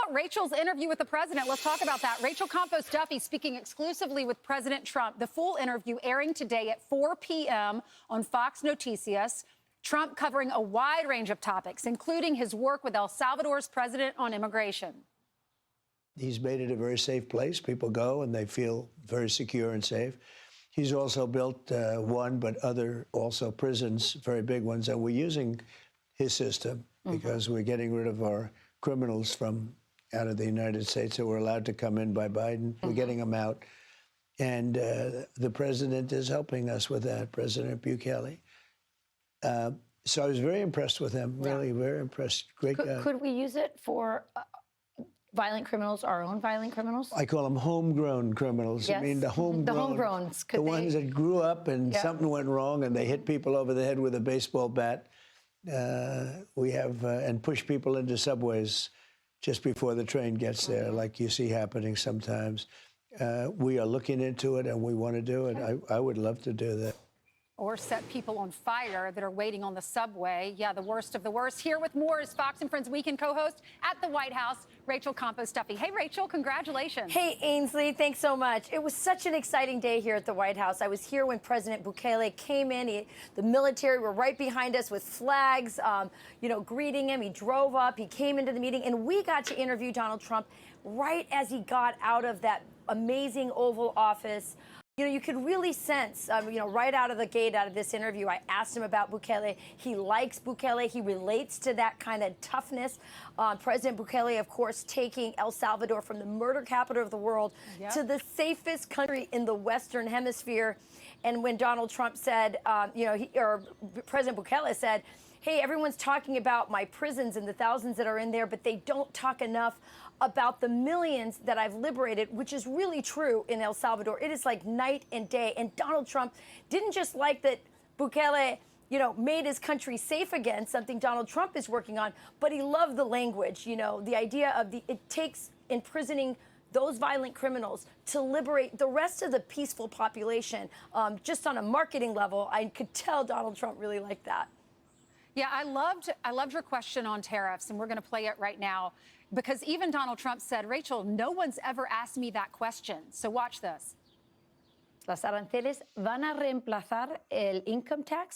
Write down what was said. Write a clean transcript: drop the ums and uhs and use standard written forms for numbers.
about Rachel's interview with the president? Let's talk about that. Rachel Campos-Duffy speaking exclusively with President Trump. The full interview airing today at 4 p.m. on Fox Noticias. Trump covering a wide range of topics, including his work with El Salvador's president on immigration. He's made it a very safe place. People go and they feel very secure and safe. He's also built one, but other also prisons, very big ones, and we're using his system because we're getting rid of our criminals from out of the United States that were allowed to come in by Biden. We're getting them out. And the president is helping us with that, President Bukele. So I was very impressed with him, really very impressed. Great guy. Could we use it for violent criminals, our own violent criminals? I call them homegrown criminals. Yes. I mean, the homegrowns. The ones that grew up and something went wrong and they hit people over the head with a baseball bat. We have, and push people into subways just before the train gets there, like you see happening sometimes. We are looking into it and we want to do it. I would love to do that. Or set people on fire that are waiting on the subway. Yeah, the worst of the worst. Here with more is Fox and Friends Weekend co-host at the White House, Rachel Campos-Duffy. Hey, Rachel, congratulations. Hey, Ainsley, thanks so much. It was such an exciting day here at the White House. I was here when President Bukele came in. The military were right behind us with flags, greeting him. He drove up, he came into the meeting, and we got to interview Donald Trump right as he got out of that amazing Oval Office. You could really sense, right out of the gate, out of this interview, I asked him about Bukele. He likes Bukele. He relates to that kind of toughness. President Bukele, of course, taking El Salvador from the murder capital of the world to the safest country in the Western Hemisphere. And when Donald Trump said, President Bukele said, hey, everyone's talking about my prisons and the thousands that are in there, but they don't talk enough about the millions that I've liberated, which is really true in El Salvador. It is like night and day. And Donald Trump didn't just like that Bukele, made his country safe again, something Donald Trump is working on, but he loved the language, the idea of it takes imprisoning those violent criminals to liberate the rest of the peaceful population. Just on a marketing level, I could tell Donald Trump really liked that. Yeah, I loved your question on tariffs, and we're going to play it right now, because even Donald Trump said, Rachel, no one's ever asked me that question. So watch this. Las aranceles van a reemplazar el income tax.